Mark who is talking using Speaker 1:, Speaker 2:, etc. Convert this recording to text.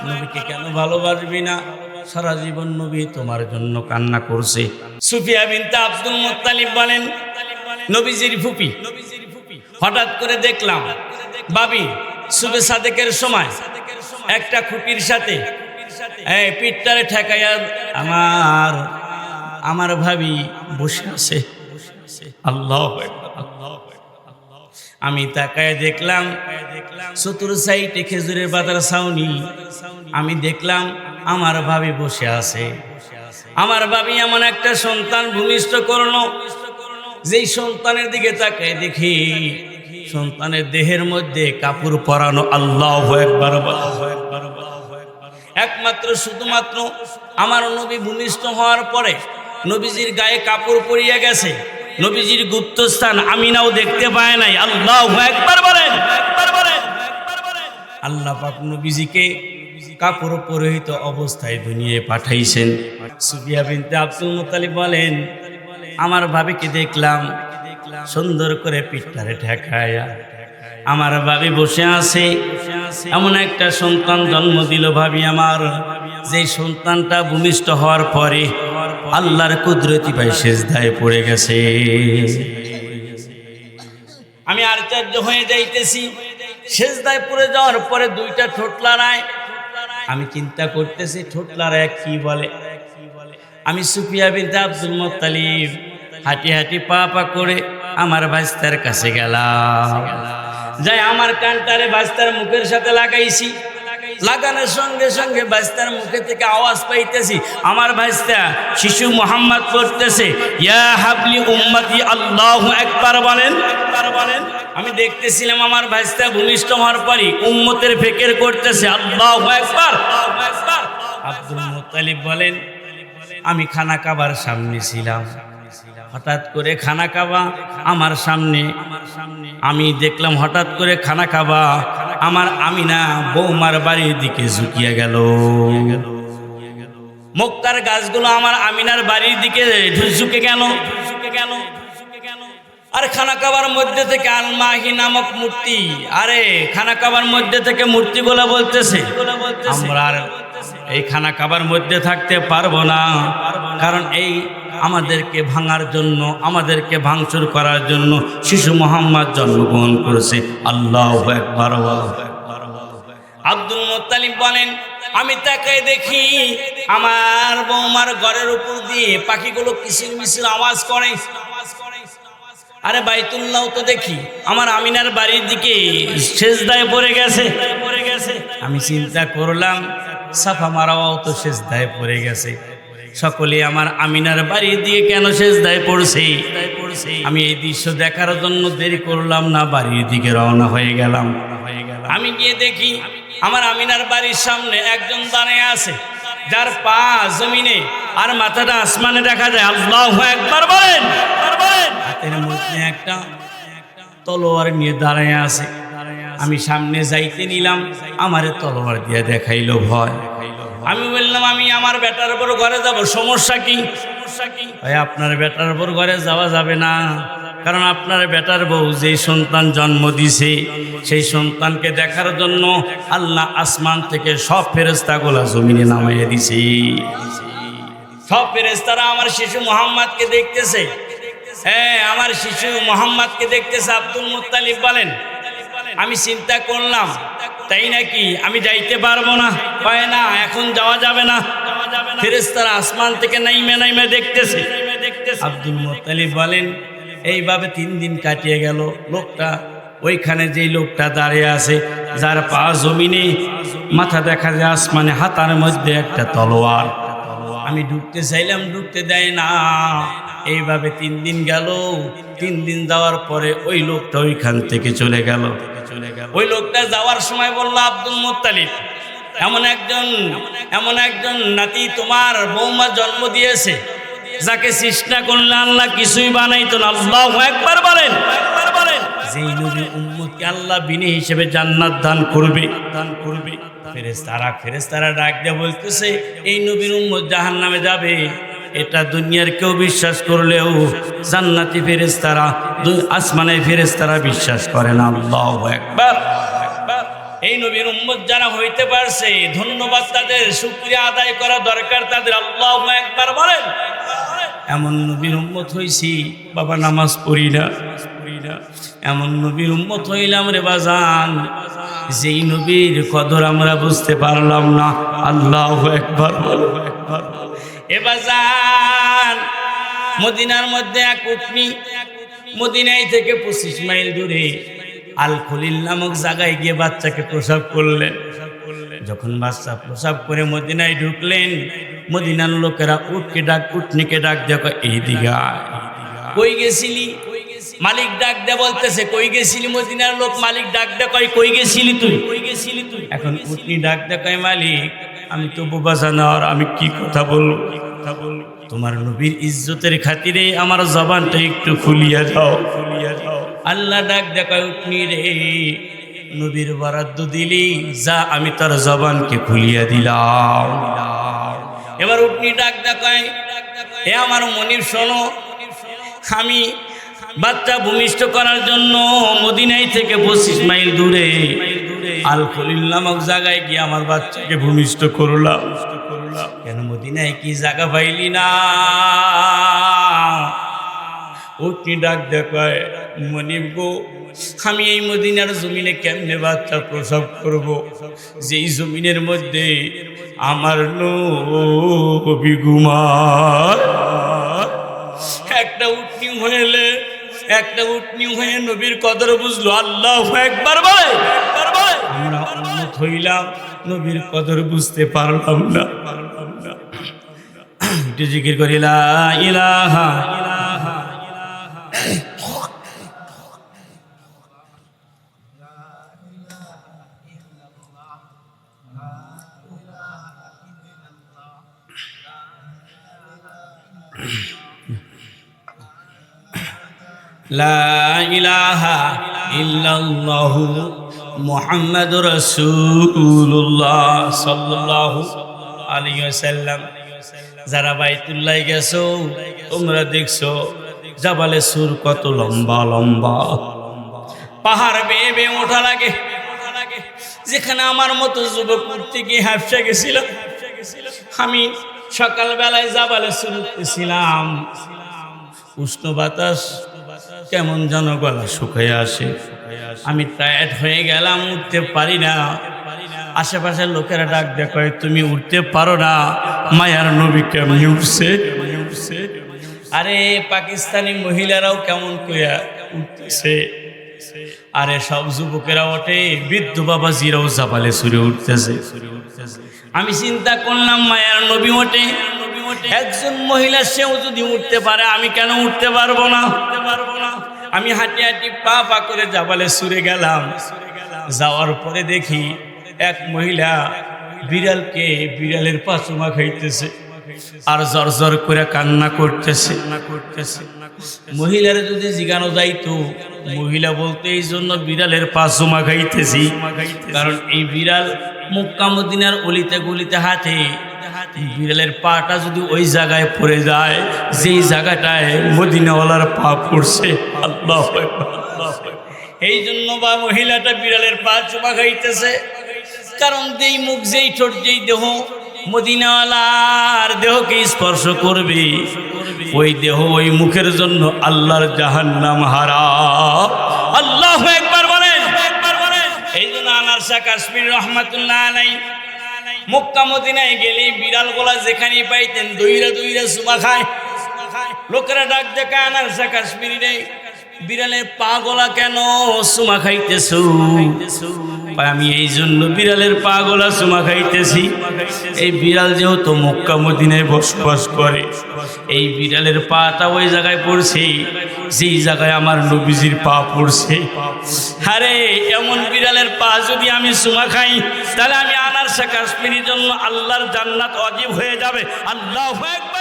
Speaker 1: নবীকে কেন ভালোবাসবি না? সারা জীবন নবী তোমার জন্য কান্না করছে। সুফিয়া বিনতে আব্দুল মুত্তালিব বলেন, নবীজির ফুপি, হঠাৎ করে দেখলাম বাবি সুবে সাদেকের সময় একটা খুপির সাথে পিঠটারে ঠেকাইয়া আমার ভাবি বসে আছে। আল্লাহু আকবার। আমি তাকায় দেখলাম চতুর সাইডে খেজুরের পাতার ছাউনি, আমি দেখলাম আমার ভাবি বসে আছে। আমার ভাবি এমন একটা সন্তান ভূমিষ্ঠ করলো, যেই সন্তানের দিকে তাকায় দেখি সন্তানের দেহের মধ্যে কাপড় পরানো। আল্লাহু আকবার। একমাত্র শুধুমাত্র আমার নবী ভূমিষ্ঠ হওয়ার পরে নবীজির গায়ে কাপড় পরিয়া গেছে, নবীজির গুপ্তস্থান আমিনাও দেখতে পায় নাই। আল্লাহু আকবার বলেন। আল্লাহ পাক নবীজিকে কাপড় পরিহিত অবস্থায় দুনিয়ায় পাঠাইছেন। সুফিয়া বিনতে আব্দুল মুত্তালিব বলেন, আমার ভাবিকে দেখলাম সুন্দর করে পিঠটারে ঠেকায়া আমার ভাবি বসে আছে। এমন একটা সন্তান জন্ম দিল ভাবি আমার, যে সন্তানটা ভূমিষ্ঠ হওয়ার পরে আল্লাহর কুদরতি ভাই সেজদায় পড়ে গেছে। আমি আশ্চর্য হয়ে যাইতেছি, সেজদায় পড়ে যাওয়ার পরে দুইটা ঠোঁট লড়ায়। আমি চিন্তা করতেছি ঠোঁট লড়ায় কি বলে। আমি সুফিয়া বিনতে আব্দুল মুত্তালিব হাঁটি হাঁটি পা পা করে আমার ভাইস্তার কাছে গেলাম, যাই আমার কানটারে ভাইস্তার মুখের সাথে লাগাইছি। লাগানোর সঙ্গে সঙ্গে ভাইস্তার মুখে থেকে আওয়াজ পাইতেছি আমার ভাইস্তা শিশু মোহাম্মদ পড়তেছে, ইয়া হাবলি উম্মতি আল্লাহু আকবার বলেন। আমি দেখতেছিলাম আমার ভাইস্তা ভূমিষ্ঠ হওয়ার পরই উম্মতের ফিকির করতেছে, আল্লাহু আকবার। আব্দুল মুত্তালিব বলেন, আমি খানা কাবার সামনে ছিলাম, হঠাৎ করে খানা কাবা আমার সামনে, আমি দেখলাম হঠাৎ করে খানা কাবা আমার আমিনা বৌমার বাড়ির দিকে ঝুঁকিয়ে গেল। মক্কার গাছগুলো আমার আমিনার বাড়ির দিকে ঝুঁকে গেল। আর খানা কাবার মধ্যে থেকে আল মাহি নামক মূর্তি, আরে খানা কাবার মধ্যে থেকে মূর্তিগুলো বলতেছে আমরা আর এই খানা কাবার মধ্যে থাকতে পারবো না, কারণ এই আমাদেরকে ভাঙার জন্য, আমাদেরকে ভাঙচুর করার জন্য শিশু মোহাম্মদ জন্মগ্রহণ করেছে। আল্লাহু আকবার। আব্দুল মুত্তালিব বলেন, আমি তাকায় দেখি আমার বৌমার ঘরের উপর দিয়ে পাখিগুলো কিচির মিছিল আওয়াজ করে। আরে বাইতুল্লাহ তো দেখি আমার আমিনার বাড়ির দিকে সেজদায় পড়ে গেছে। আমি চিন্তা করলাম সাফা মারাও তো সেজদায় পড়ে গেছে, সকলে আমার আমিনার বাড়ির দিকে কেন সেজদায় পড়ছে? আমি এই দৃশ্য দেখার জন্য দেরি করলাম না, বাড়ির দিকে রওনা হয়ে গেলাম। আমি গিয়ে দেখি আমার আমিনার বাড়ির সামনে একজন দাঁড়িয়ে আছে, যার পা জমিনে আর মাথাটা আসমানে দেখা যায়। আল্লাহু আকবার বলেন। হাতের মধ্যে একটা তলোয়ার নিয়ে দাঁড়িয়ে আছে। আমি সামনে যাইতে নিলাম, আমারে তলোয়ার দিয়ে দেখাইলো ভয়। আমি বললাম আমি আমার বেটার উপর ঘরে যাব, সমস্যা কি? ভাই আপনার বেটার উপর ঘরে যাওয়া যাবে না, কারণ আপনার বেটার বউ যেই সন্তান জন্ম দিছে সেই সন্তানকে দেখার জন্য আল্লাহ আসমান থেকে সব ফেরেশতাগুলো জমিনে নামাইয়ে দিছে। সব ফেরেশতারা আমার শিশু মোহাম্মদকে দেখতেছে। হ্যাঁ, আমার শিশু মোহাম্মদকে দেখতেছে। আব্দুল মুত্তালিব বলেন, আমি চিন্তা করলাম তাই নাকি, আমি যাইতে পারবো না। কয় না, এখন যাওয়া যাবে না। ফেরেশতারা আসমান থেকে নাইমে দেখতেছে। আব্দুল মুত্তালিব বলেন, এইভাবে 3 দিন কাটিয়ে গেল। লোকটা ওইখানে যেই লোকটা দাঁড়িয়ে আছে, যার পা জমিনে, মাথা দেখা যায় আসমানে, হাতার মধ্যে একটা তলোয়ার। আমি ঢুকতে চাইলাম, ঢুকতে দেয় না। এইভাবে 3 দিন গেল। 3 দিন যাওয়ার পরে ওই লোকটা ওইখান থেকে চলে গেল। ওই লোকটা যাওয়ার সময় বলল, আব্দুল মুত্তালিব, এমন একজন নাতি তোমার বৌমা জন্ম দিয়েছে, যাকে চেষ্টা করলে আল্লাহ কিছুই বানাইতো না। আল্লাহু আকবার বলেন। যেই নবীর উম্মতকে আল্লাহ বিনে হিসেবে জান্নাত দান করবে। ফেরেশতারা ডাক দিয়ে বলতেছে, এই নবীর উম্মত জাহান্নামে যাবে। এটা দুনিয়ার কেউ বিশ্বাস করলেও জান্নাতি ফেরেশতারা, আসমানের ফেরেশতারা বিশ্বাস করে না। আল্লাহু আকবার। এই নবীর উম্মত যারা হইতে পারছে ধন্যবাদ তাদের, শুকরিয়া আদায় করা দরকার তাদের। আল্লাহু আকবার বলেন। এমন নবীর উম্মত হইছি বাবা, নামাজ পড়ি না, এমন নবীর উম্মত হইলাম রে বাজান, যেই নবীর কদর আমরা বুঝতে পারলাম না। আল্লাহু আকবার বলো। এ বাজান, মদিনার মধ্যে এক উটনি, মদিনায় থেকে 25 মাইল দূরে আল খলিল নামক জায়গায় গিয়ে বাচ্চাকে প্রসব করলেন। যখন বাচ্চা প্রসব করে মদিনায় ঢুকলেন, মদিনার লোকেরা উটনিকে ডাক দেখো, এই দিকে কই গেছিলি? মালিক ডাক দে বলতেছে কই গেছিলি? মদিনার লোক মালিক ডাক দে কয় কই গেছিলি তুই? এখন উটনি ডাক দে কয় মালিক আমি তো বোবা জানোয়ার, আমি কি কথা বলবো? তোমার নবীর ইজ্জতের খাতিরে আমার জবানটা একটু খুলিয়া দাও। আল্লাহ ডাক দে কয় উটনি রে, নবীর বরাদ্দ দিলি, যা আমি তার জবানকে খুলিয়া দিলাম। এবার উটনি ডাক দে কয় হে আমার মনিব শোনো, আমি বাচ্চা ভূমিষ্ঠ করার জন্য মদিনায় থেকে 25 মাইল দূরে আল খলিল নামক জায়গায় গিয়ে আমার বাচ্চাকে ভূমিষ্ঠ করলাম। কেন মদিনায় কি জায়গা পাইলি না? উটনি ডাক দেখায় মনিব গো, আমি এই মদিনার জমিনে কেমনে বাচ্চা প্রসব করব, যেই জমিনের মধ্যে আমার নবী ঘুমায়। একটা উটনি হয়ে নবীর কদর বুঝলো। আল্লাহু আকবার বলে। আমরা উম্মত হইলাম, নবীর কদর বুঝতে পারলাম না। একটু জিকির করি লা ইলাহা লা ইলাহা ইল্লাল্লাহু মুহাম্মাদুর রাসূলুল্লাহ সাল্লাল্লাহু আলাইহি ওয়াসাল্লাম। যারা বাইতুল্লাহ গেছো তোমরা দেখছো জাবালে সুর কত লম্বা লম্বা, পাহাড় বেয়ে বেয়ে ওঠা লাগে। যেখানে আমার মতো যুবক উঠতে গিয়ে হাফসা গেছিলাম। আমি সকালবেলায় জাবালে সুর উঠতেছিলাম, উষ্ণ বাতাস কেমন যেন গলা শুকায় আসে। আমি টায়ার্ড হয়ে গেলাম, উঠতে পারি না। আশেপাশের লোকেরা ডাক দেখায় তুমি উঠতে পারো না, মায়ার নবী কেমন উঠছে। আরে পাকিস্তানি মহিলারাও কেমন কইয়া উঠতেছে, আরে সব যুবকেরা ওঠে, বৃদ্ধ বাবাজিরাও জাবালে সুরে উঠতেছে। আমি চিন্তা করলাম মায়ার নবী ওঠে, একজন মহিলা সেও যদি উঠতে পারে আমি কেন উঠতে পারবো না? আমি হাঁটি হাঁটি পা পা করে জাবালে সুরে গেলাম। যাওয়ার পরে দেখি এক মহিলা বিড়ালের পা চুমা খাইতেছে আর জর জর করে কান্না করতেছে। মহিলার যদি জিগানো যাইতো, মহিলা বলতে এই জন্য বিড়ালের পা চুমা খাইতেছি, কারণ এই বিড়াল মক্কা মদিনার অলিতে গলিতে হাঁটে। বিড়ালের পাটা যদি ওই জায়গায় পড়ে যায় যেই জায়গাটায় মদিনাওয়ালার পা পড়ছে, আল্লাহু আকবার, এই জন্য বা মহিলাটা বিড়ালের পা চুমা খাইতেছে। কারণ যেই মুখ, যেই ঠোঁট, যেই দেহ মদিনাওয়ালার দেহকে স্পর্শ করবে, ওই দেহ ওই মুখের জন্য আল্লাহর জাহান্নাম হারাম। আল্লাহু আকবার বলেন। এই জন্য আনার শাহ কাশ্মীর রহমাতুল্লাহ আলাইহি মক্কা মদিনায় গেলে বিড়াল গোলা যেখানেই পাইতেন দইরা দইরা চুমা খায়। লোকেরা ডাক দেখে আনার শাহ কাশ্মীরি রে, বিড়ালের পা গোলা কেন চুমা খাইতেছ? আমি এই জন্য বিড়ালের পা গোলা চুমা খাইতেছি। এই বিড়াল যেহেতু মক্কা মদিনায় বসবাস করে, এই বিড়ালের পাটা ওই জায়গায় পড়ছে যেই জায়গায় আমার নবীজির পা পড়ছে। আরে এমন বিড়ালের পা যদি আমি চুমা খাই, তাহলে আমি আনার শাহ কাশ্মীরির জন্য আল্লাহর জান্নাত ওয়াজিব হয়ে যাবে। আল্লাহু আকবার।